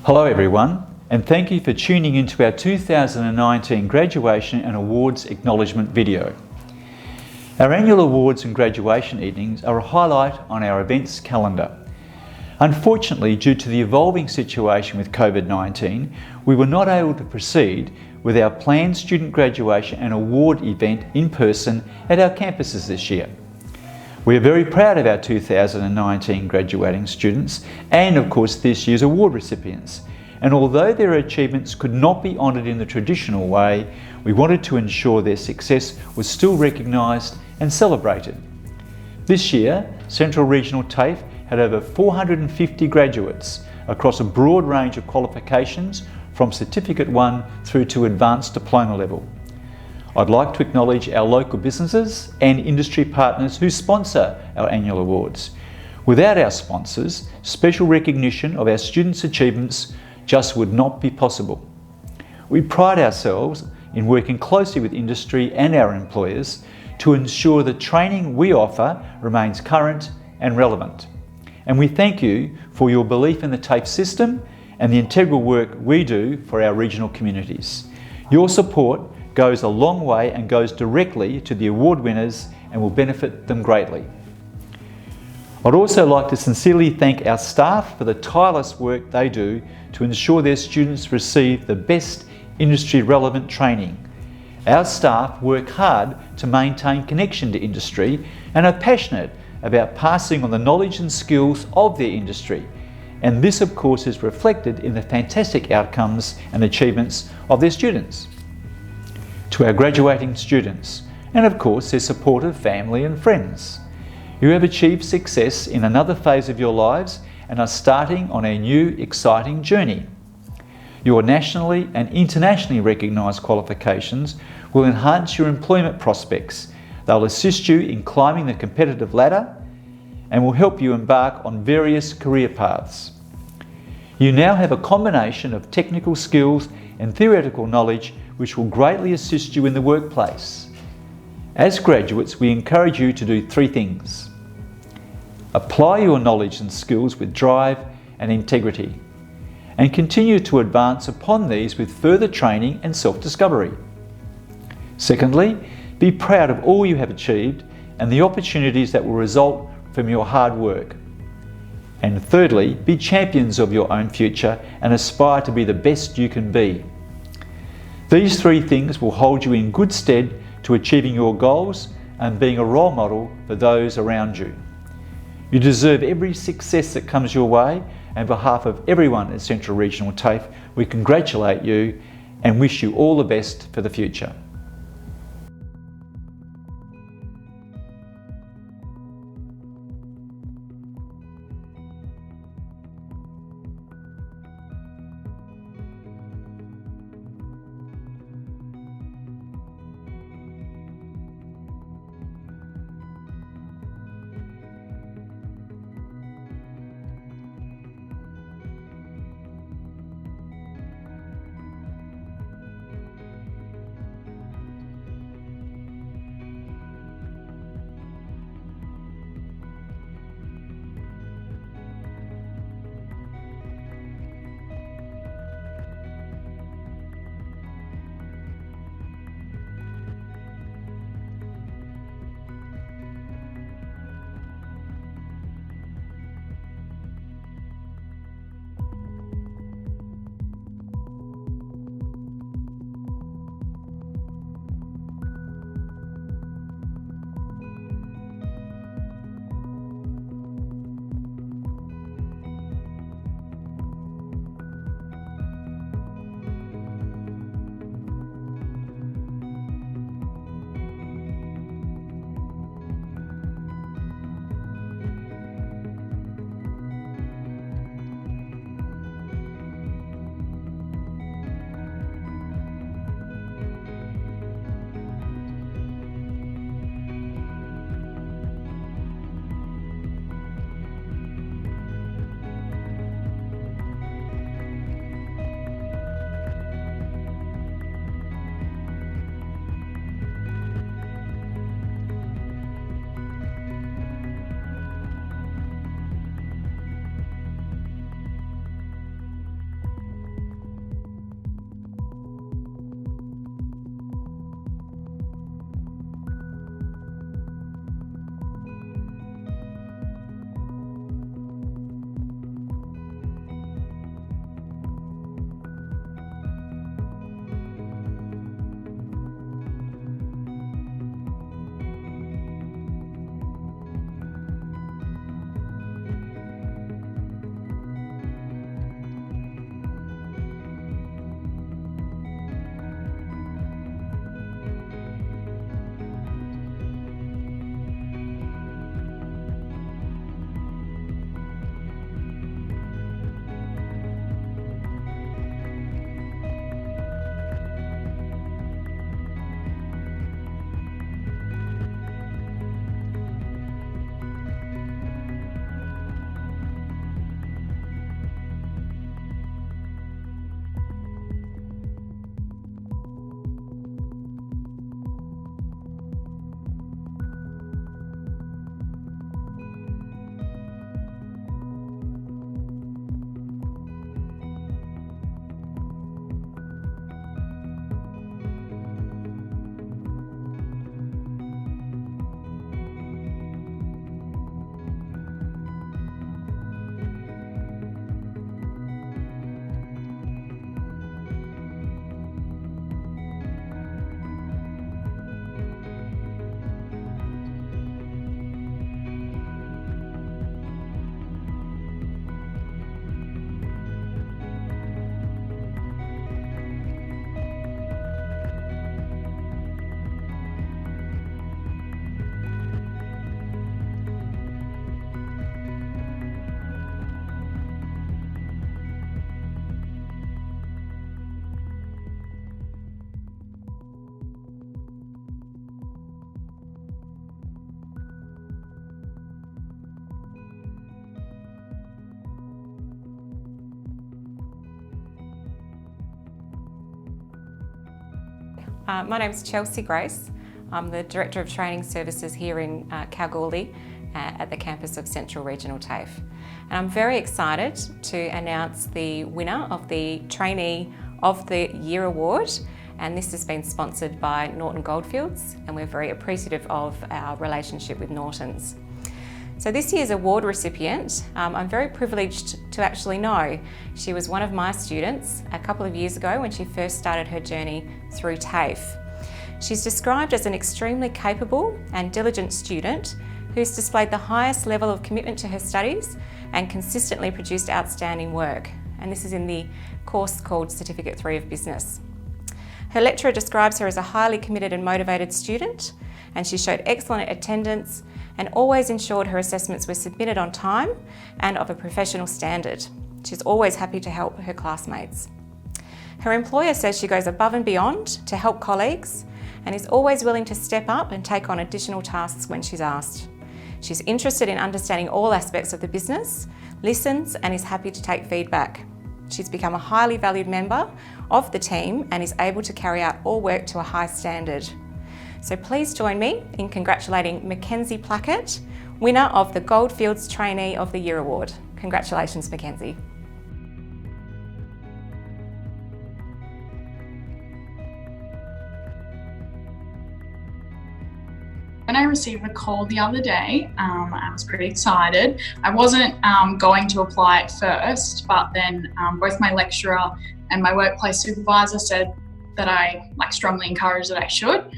Hello everyone, and thank you for tuning into our 2019 Graduation and Awards Acknowledgement video. Our annual awards and graduation evenings are a highlight on our events calendar. Unfortunately, due to the evolving situation with COVID-19, we were not able to proceed with our planned student graduation and award event in person at our campuses this year. We are very proud of our 2019 graduating students and of course this year's award recipients. And although their achievements could not be honoured in the traditional way, we wanted to ensure their success was still recognised and celebrated. This year, Central Regional TAFE had over 450 graduates across a broad range of qualifications from Certificate 1 through to Advanced Diploma level. I'd like to acknowledge our local businesses and industry partners who sponsor our annual awards. Without our sponsors, special recognition of our students' achievements just would not be possible. We pride ourselves in working closely with industry and our employers to ensure the training we offer remains current and relevant. And we thank you for your belief in the TAFE system and the integral work we do for our regional communities. Your support goes a long way and goes directly to the award winners and will benefit them greatly. I'd also like to sincerely thank our staff for the tireless work they do to ensure their students receive the best industry relevant training. Our staff work hard to maintain connection to industry and are passionate about passing on the knowledge and skills of their industry. And this of course is reflected in the fantastic outcomes and achievements of their students. To our graduating students, and of course their supportive family and friends. You have achieved success in another phase of your lives and are starting on a new exciting journey. Your nationally and internationally recognised qualifications will enhance your employment prospects. They'll assist you in climbing the competitive ladder and will help you embark on various career paths. You now have a combination of technical skills and theoretical knowledge which will greatly assist you in the workplace. As graduates, we encourage you to do three things. Apply your knowledge and skills with drive and integrity, and continue to advance upon these with further training and self-discovery. Secondly, be proud of all you have achieved and the opportunities that will result from your hard work. And thirdly, be champions of your own future and aspire to be the best you can be. These three things will hold you in good stead to achieving your goals and being a role model for those around you. You deserve every success that comes your way, and on behalf of everyone at Central Regional TAFE, we congratulate you and wish you all the best for the future. My name's Chelsea Grace. I'm the Director of Training Services here in Kalgoorlie at the campus of Central Regional TAFE. And I'm very excited to announce the winner of the Trainee of the Year Award, and this has been sponsored by Norton Goldfields, and we're very appreciative of our relationship with Norton's. So this year's award recipient, I'm very privileged to actually know. She was one of my students a couple of years ago when she first started her journey through TAFE. She's described as an extremely capable and diligent student who's displayed the highest level of commitment to her studies and consistently produced outstanding work. And this is in the course called Certificate 3 of Business. Her lecturer describes her as a highly committed and motivated student, and she showed excellent attendance and always ensured her assessments were submitted on time and of a professional standard. She's always happy to help her classmates. Her employer says she goes above and beyond to help colleagues and is always willing to step up and take on additional tasks when she's asked. She's interested in understanding all aspects of the business, listens and is happy to take feedback. She's become a highly valued member of the team and is able to carry out all work to a high standard. So please join me in congratulating Mackenzie Plackett, winner of the Goldfields Trainee of the Year Award. Congratulations, Mackenzie. When I received the call the other day, I was pretty excited. I wasn't going to apply at first, but then both my lecturer and my workplace supervisor said that I strongly encouraged that I should.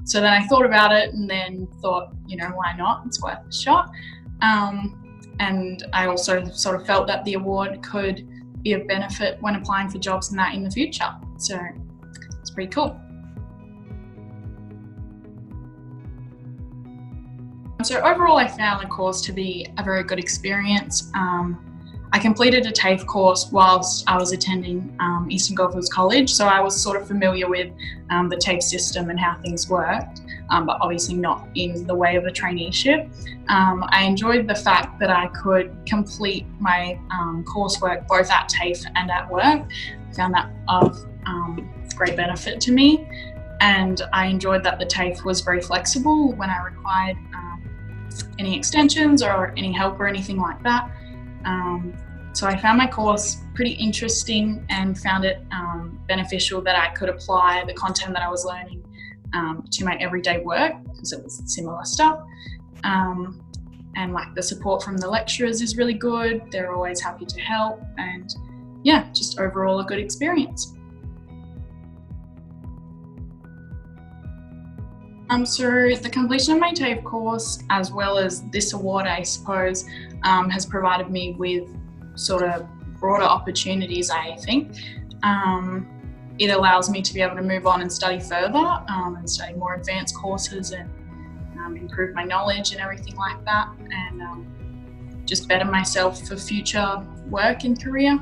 So then I thought about it and then thought, why not? It's worth a shot. And I also sort of felt that the award could be of benefit when applying for jobs and that in the future. So it's pretty cool. So overall, I found the course to be a very good experience. I completed a TAFE course whilst I was attending Eastern Goldfields College, so I was sort of familiar with the TAFE system and how things worked, but obviously not in the way of a traineeship. I enjoyed the fact that I could complete my coursework both at TAFE and at work. I found that of great benefit to me, and I enjoyed that the TAFE was very flexible when I required any extensions or any help or anything like that. So I found my course pretty interesting and found it beneficial that I could apply the content that I was learning to my everyday work because it was similar stuff. And the support from the lecturers is really good. They're always happy to help, and yeah, just overall a good experience. So the completion of my TAFE course, as well as this award, I suppose, has provided me with sort of broader opportunities, I think. It allows me to be able to move on and study further and study more advanced courses and improve my knowledge and everything like that, and just better myself for future work and career.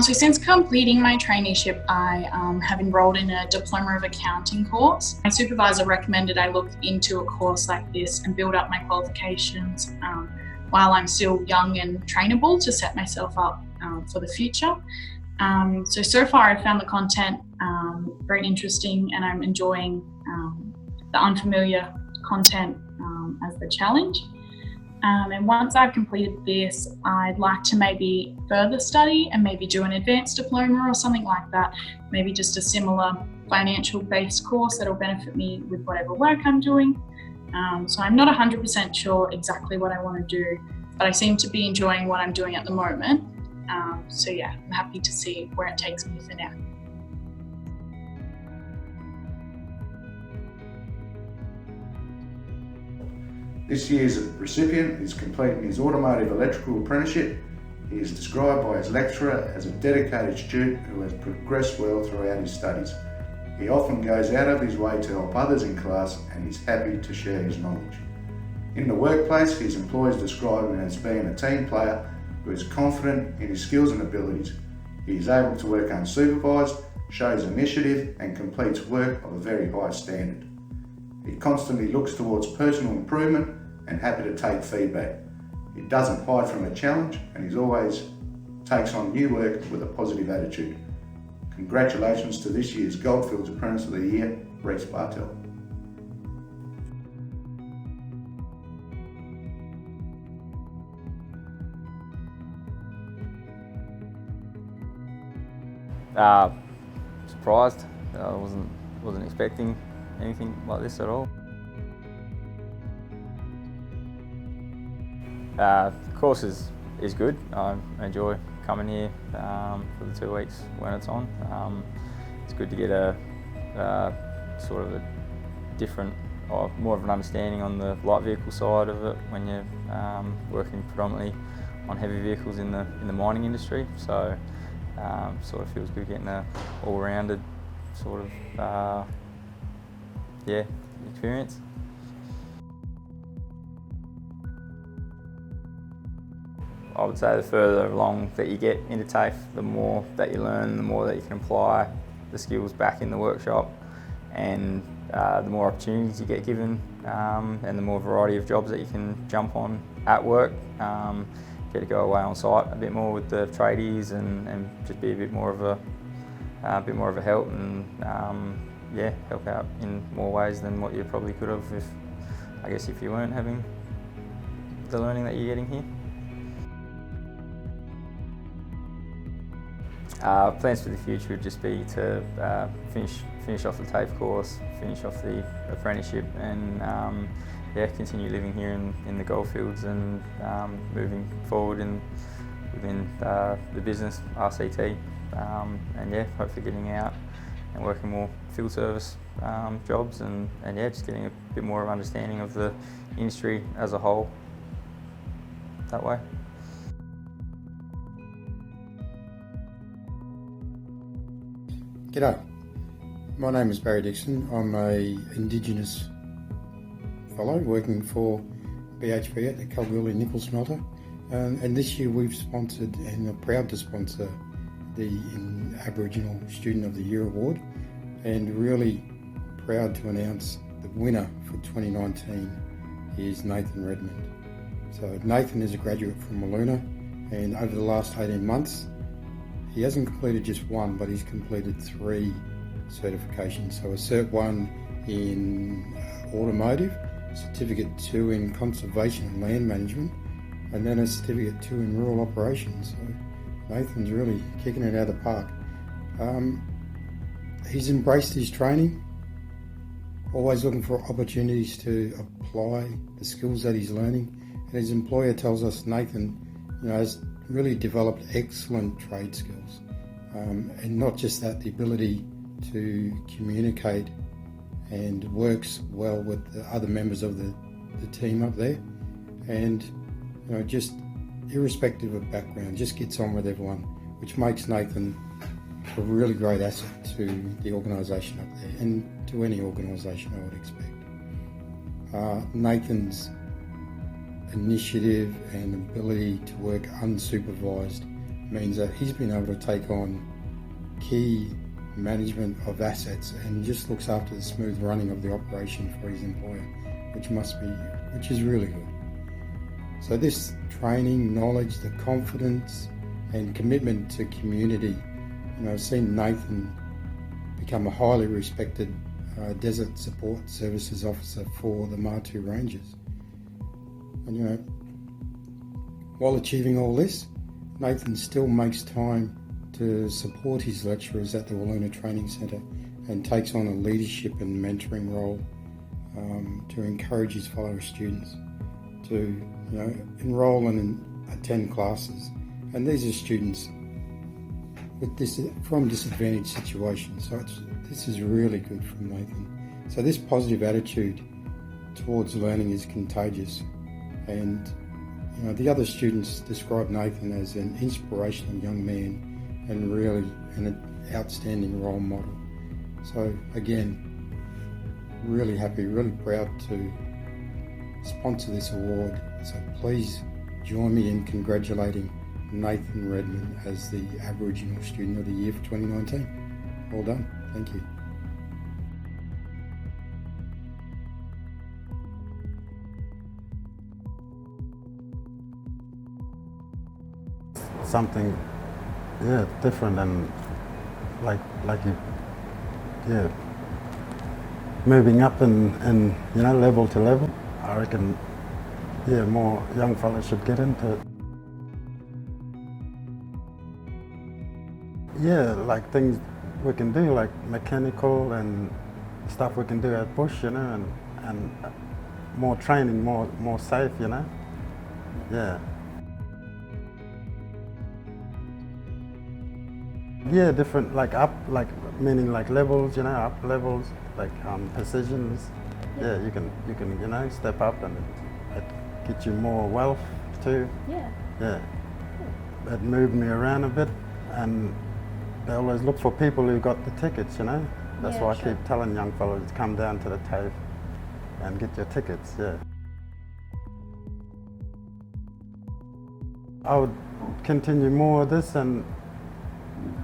So since completing my traineeship, I have enrolled in a Diploma of Accounting course. My supervisor recommended I look into a course like this and build up my qualifications while I'm still young and trainable to set myself up for the future. So far I've found the content very interesting, and I'm enjoying the unfamiliar content as the challenge. And once I've completed this, I'd like to maybe further study and maybe do an advanced diploma or something like that. Maybe just a similar financial-based course that'll benefit me with whatever work I'm doing. So I'm not 100% sure exactly what I want to do, but I seem to be enjoying what I'm doing at the moment. So yeah, I'm happy to see where it takes me for now. This year's recipient is completing his automotive electrical apprenticeship. He is described by his lecturer as a dedicated student who has progressed well throughout his studies. He often goes out of his way to help others in class and is happy to share his knowledge. In the workplace, his employers describe him as being a team player who is confident in his skills and abilities. He is able to work unsupervised, shows initiative and completes work of a very high standard. He constantly looks towards personal improvement and happy to take feedback. He doesn't hide from a challenge and is always takes on new work with a positive attitude. Congratulations to this year's Goldfields Apprentice of the Year, Reese Bartell. Surprised. I wasn't expecting anything like this at all. The course is good. I enjoy coming here for the 2 weeks when it's on. It's good to get a sort of a different, or more of an understanding on the light vehicle side of it when you're working predominantly on heavy vehicles in the mining industry. So sort of feels good getting a all-rounded sort of experience. I would say the further along that you get into TAFE, the more that you learn, the more that you can apply the skills back in the workshop, and the more opportunities you get given, and the more variety of jobs that you can jump on at work. Get to go away on site a bit more with the tradies and just be a bit more of a help, and help out in more ways than what you probably could have if you weren't having the learning that you're getting here. Plans for the future would just be to finish off the TAFE course, finish off the apprenticeship, and continue living here in the Goldfields and moving forward within the business RCT, and hopefully getting out and working more field service jobs, and just getting a bit more of understanding of the industry as a whole that way. G'day, my name is Barry Dixon. I'm a Indigenous fellow working for BHP at the Kalgoorlie Nickel Smelter, and this year we've sponsored and are proud to sponsor the Aboriginal Student of the Year Award, and really proud to announce the winner for 2019 is Nathan Redmond. So Nathan is a graduate from Wiluna, and over the last 18 months he hasn't completed just one, but he's completed 3 certifications. So a Cert 1 in automotive, Certificate 2 in conservation and land management, and then a Certificate 2 in rural operations. So Nathan's really kicking it out of the park. He's embraced his training, always looking for opportunities to apply the skills that he's learning. And his employer tells us Nathan, has really developed excellent trade skills, and not just that, the ability to communicate and works well with the other members of the team up there, and just irrespective of background, just gets on with everyone, which makes Nathan a really great asset to the organisation up there, and to any organisation I would expect. Nathan's initiative and ability to work unsupervised means that he's been able to take on key management of assets and just looks after the smooth running of the operation for his employer, which is really good. So this training, knowledge, the confidence and commitment to community, I've seen Nathan become a highly respected Desert Support Services officer for the Martu Rangers. And while achieving all this, Nathan still makes time to support his lecturers at the Wiluna Training Centre and takes on a leadership and mentoring role to encourage his fellow students to enrol and attend classes. And these are students from disadvantaged situations, so this is really good from Nathan. So this positive attitude towards learning is contagious, and the other students describe Nathan as an inspirational young man and really an outstanding role model. So again, really happy, really proud to sponsor this award. So please join me in congratulating Nathan Redmond as the Aboriginal Student of the Year for 2019. Well done. Thank you. Something yeah, different and like you, yeah, moving up and you know, level to level. I reckon, yeah, more young fellas should get into it. Yeah, like things we can do, like mechanical and stuff we can do at bush, you know, and more training, more safe, you know. Yeah. Yeah, different, like up, like meaning like levels, you know, up levels, like positions. Yeah, you can, you know, step up and it gets you more wealth too. Yeah. Yeah. It moved me around a bit, and they always look for people who got the tickets, you know. That's Yeah, why sure. I keep telling young fellas, come down to the TAFE and get your tickets, yeah. I would continue more of this, and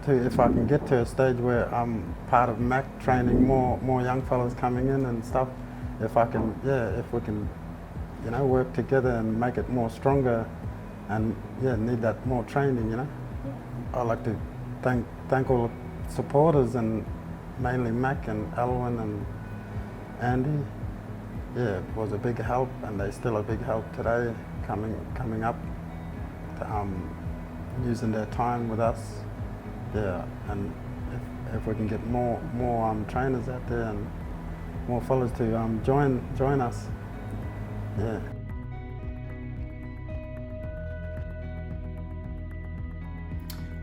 if I can get to a stage where I'm part of MAC training more young fellas coming in and stuff, if I can, yeah, if we can, you know, work together and make it more stronger, and yeah, need that more training, you know. Yeah. I'd like to thank all the supporters, and mainly Mac and Alwyn and Andy. Yeah, it was a big help, and they're still a big help today, coming up, to, using their time with us. Yeah, and if we can get more trainers out there and more fellas to join us. Yeah.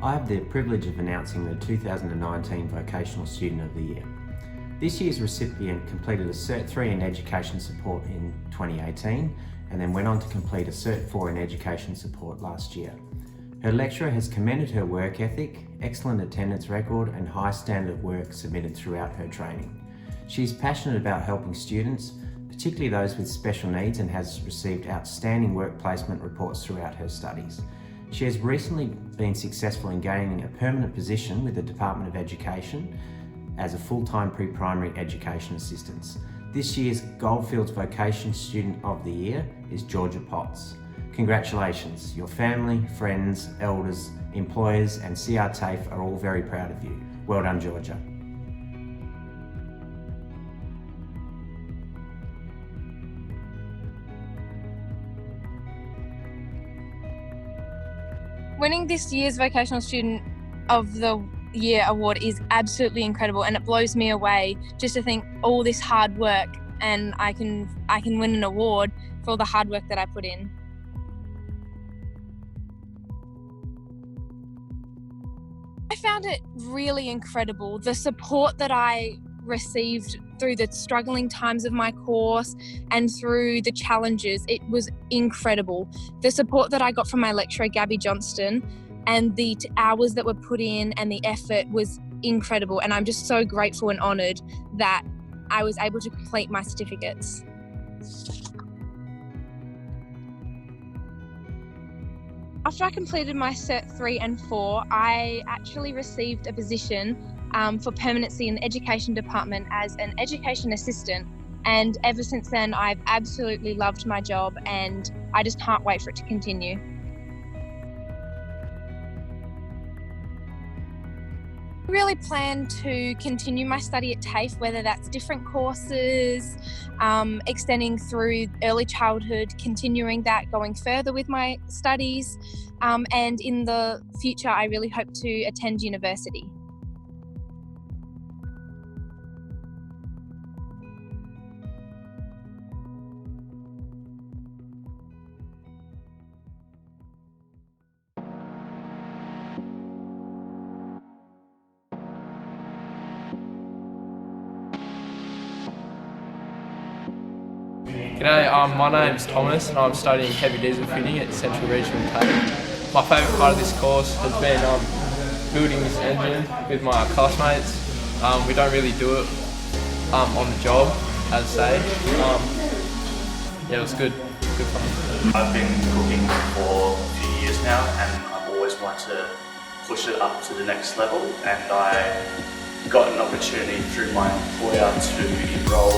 I have the privilege of announcing the 2019 Vocational Student of the Year. This year's recipient completed a Cert 3 in Education Support in 2018 and then went on to complete a Cert 4 in Education Support last year. Her lecturer has commended her work ethic, excellent attendance record and high standard of work submitted throughout her training. She is passionate about helping students, particularly those with special needs, and has received outstanding work placement reports throughout her studies. She has recently been successful in gaining a permanent position with the Department of Education as a full-time pre-primary education assistant. This year's Goldfields Vocation Student of the Year is Georgia Potts. Congratulations, your family, friends, elders, employers and CR TAFE are all very proud of you. Well done, Georgia. Winning this year's Vocational Student of the Year award is absolutely incredible, and it blows me away just to think all this hard work, and I can win an award for all the hard work that I put in. I found it really incredible, the support that I received through the struggling times of my course and through the challenges. It was incredible. The support that I got from my lecturer, Gabby Johnston, and the hours that were put in and the effort was incredible. And I'm just so grateful and honoured that I was able to complete my certificates. After I completed my Cert 3 and 4, I actually received a position for permanency in the education department as an education assistant. And ever since then, I've absolutely loved my job, and I just can't wait for it to continue. I really plan to continue my study at TAFE, whether that's different courses, extending through early childhood, continuing that, going further with my studies, and in the future I really hope to attend university. G'day, my name's Thomas and I'm studying heavy diesel fitting at Central Regional TAFE. My favourite part of this course has been building this engine with my classmates. We don't really do it on the job, as say. Yeah, it was good fun. I've been cooking for a few years now, and I've always wanted to push it up to the next level, and I got an opportunity through my employer to enrol